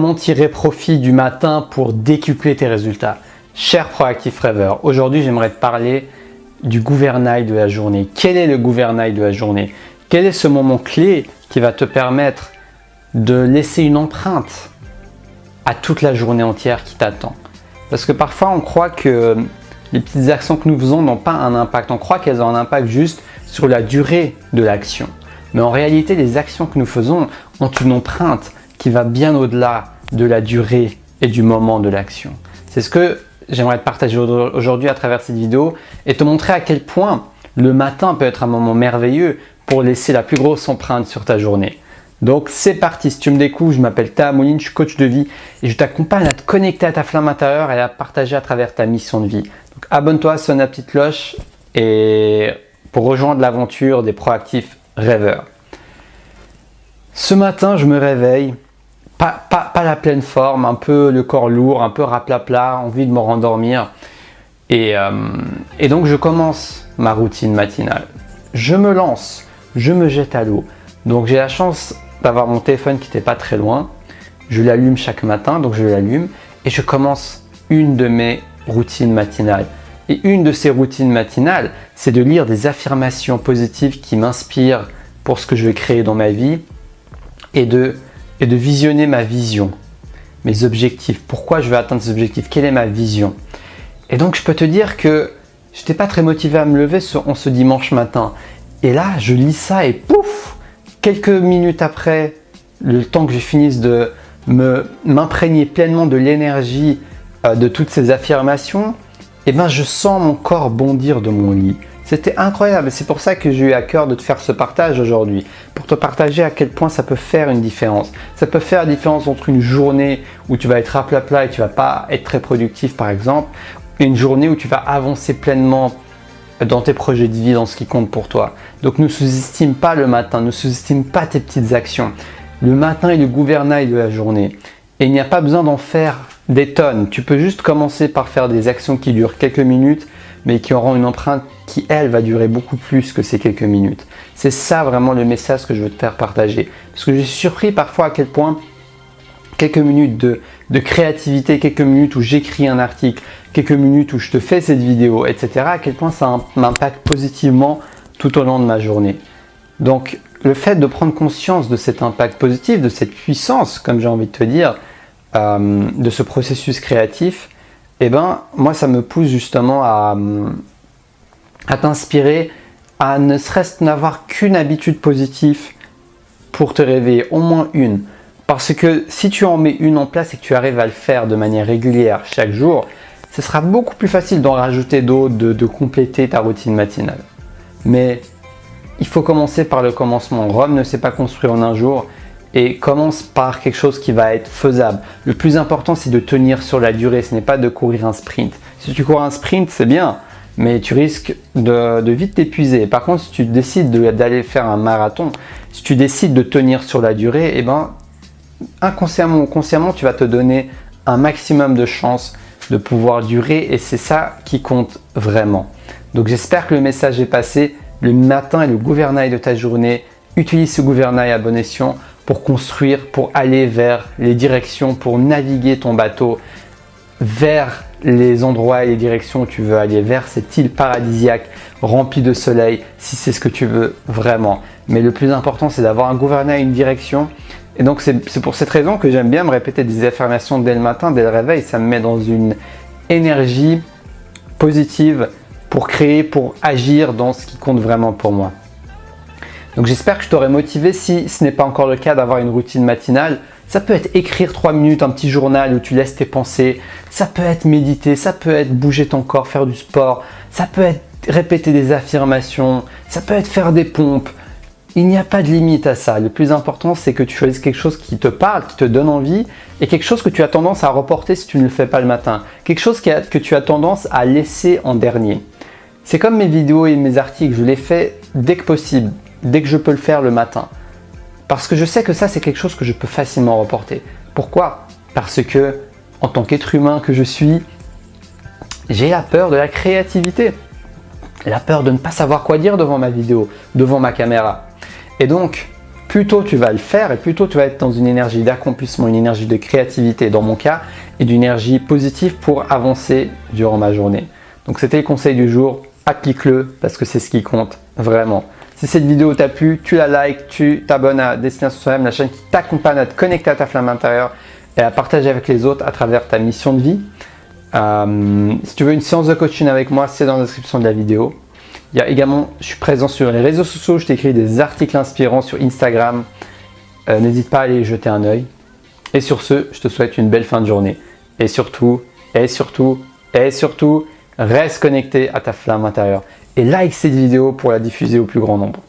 Comment tirer profit du matin pour décupler tes résultats? Cher proactif rêveur, aujourd'hui j'aimerais te parler du gouvernail de la journée. Quel est le gouvernail de la journée? Quel est ce moment clé qui va te permettre de laisser une empreinte à toute la journée entière qui t'attend? Parce que parfois on croit que les petites actions que nous faisons n'ont pas un impact. On croit qu'elles ont un impact juste sur la durée de l'action. Mais en réalité, les actions que nous faisons ont une empreinte qui va bien au-delà de la durée et du moment de l'action. C'est ce que j'aimerais te partager aujourd'hui à travers cette vidéo et te montrer à quel point le matin peut être un moment merveilleux pour laisser la plus grosse empreinte sur ta journée. Donc c'est parti, si tu me découvres, je m'appelle Taha Mouline, je suis coach de vie et je t'accompagne à te connecter à ta flamme intérieure et à la partager à travers ta mission de vie. Donc abonne-toi, sonne la petite cloche et pour rejoindre l'aventure des proactifs rêveurs. Ce matin, je me réveille, pas la pleine forme, un peu le corps lourd, un peu raplapla, envie de me rendormir. Et donc, je commence ma routine matinale. Je me lance, je me jette à l'eau. Donc, j'ai la chance d'avoir mon téléphone qui n'était pas très loin. Je l'allume chaque matin, donc je l'allume et je commence une de mes routines matinales. Et une de ces routines matinales, c'est de lire des affirmations positives qui m'inspirent pour ce que je vais créer dans ma vie et de visionner ma vision, mes objectifs, pourquoi je vais atteindre ces objectifs, quelle est ma vision. Et donc je peux te dire que je n'étais pas très motivé à me lever ce dimanche matin. Et là, je lis ça et pouf, quelques minutes après, le temps que je finisse de m'imprégner pleinement de l'énergie de toutes ces affirmations, et ben je sens mon corps bondir de mon lit. C'était incroyable, c'est pour ça que j'ai eu à cœur de te faire ce partage aujourd'hui, pour te partager à quel point ça peut faire une différence. Ça peut faire la différence entre une journée où tu vas être raplapla et tu vas pas être très productif par exemple, et une journée où tu vas avancer pleinement dans tes projets de vie, dans ce qui compte pour toi. Donc ne sous-estime pas le matin, ne sous-estime pas tes petites actions. Le matin est le gouvernail de la journée et il n'y a pas besoin d'en faire des tonnes. Tu peux juste commencer par faire des actions qui durent quelques minutes mais qui auront une empreinte qui, elle, va durer beaucoup plus que ces quelques minutes. C'est ça vraiment le message que je veux te faire partager. Parce que je suis surpris parfois à quel point quelques minutes de créativité, quelques minutes où j'écris un article, quelques minutes où je te fais cette vidéo, etc., à quel point ça m'impacte positivement tout au long de ma journée. Donc, le fait de prendre conscience de cet impact positif, de cette puissance, comme j'ai envie de te dire, de ce processus créatif, eh ben, moi, ça me pousse justement à t'inspirer à ne serait-ce n'avoir qu'une habitude positive pour te réveiller, au moins une. Parce que si tu en mets une en place et que tu arrives à le faire de manière régulière chaque jour, ce sera beaucoup plus facile d'en rajouter d'autres, de compléter ta routine matinale. Mais il faut commencer par le commencement. Rome ne s'est pas construit en un jour. Et commence par quelque chose qui va être faisable. Le plus important, c'est de tenir sur la durée, ce n'est pas de courir un sprint. Si tu cours un sprint, c'est bien, mais tu risques de vite t'épuiser. Par contre, si tu décides d'aller faire un marathon, si tu décides de tenir sur la durée, eh ben, inconsciemment ou consciemment, tu vas te donner un maximum de chances de pouvoir durer et c'est ça qui compte vraiment. Donc j'espère que le message est passé. Le matin est le gouvernail de ta journée. Utilise ce gouvernail à bon escient pour construire, pour aller vers les directions, pour naviguer ton bateau vers les endroits et les directions où tu veux aller, vers cette île paradisiaque remplie de soleil, si c'est ce que tu veux vraiment. Mais le plus important, c'est d'avoir un gouvernail, une direction. Et donc, c'est pour cette raison que j'aime bien me répéter des affirmations dès le matin, dès le réveil. Ça me met dans une énergie positive pour créer, pour agir dans ce qui compte vraiment pour moi. Donc j'espère que je t'aurai motivé, si ce n'est pas encore le cas, d'avoir une routine matinale. Ça peut être écrire 3 minutes, un petit journal où tu laisses tes pensées. Ça peut être méditer, ça peut être bouger ton corps, faire du sport. Ça peut être répéter des affirmations, ça peut être faire des pompes. Il n'y a pas de limite à ça. Le plus important, c'est que tu choisisses quelque chose qui te parle, qui te donne envie et quelque chose que tu as tendance à reporter si tu ne le fais pas le matin. Quelque chose que tu as tendance à laisser en dernier. C'est comme mes vidéos et mes articles, je les fais dès que possible. Dès que je peux le faire le matin. Parce que je sais que ça, c'est quelque chose que je peux facilement reporter. Pourquoi? Parce que, en tant qu'être humain que je suis, j'ai la peur de la créativité. La peur de ne pas savoir quoi dire devant ma vidéo, devant ma caméra. Et donc, plus tôt tu vas le faire et plus tôt tu vas être dans une énergie d'accomplissement, une énergie de créativité dans mon cas et d'une énergie positive pour avancer durant ma journée. Donc c'était le conseil du jour, applique-le parce que c'est ce qui compte vraiment. Si cette vidéo t'a plu, tu la likes, tu t'abonnes à Destination Soi-même, la chaîne qui t'accompagne à te connecter à ta flamme intérieure et à partager avec les autres à travers ta mission de vie. Si tu veux une séance de coaching avec moi, c'est dans la description de la vidéo. Il y a également, je suis présent sur les réseaux sociaux, je t'écris des articles inspirants sur Instagram. N'hésite pas à aller y jeter un œil. Et sur ce, je te souhaite une belle fin de journée. Et surtout, reste connecté à ta flamme intérieure. Et like cette vidéo pour la diffuser au plus grand nombre.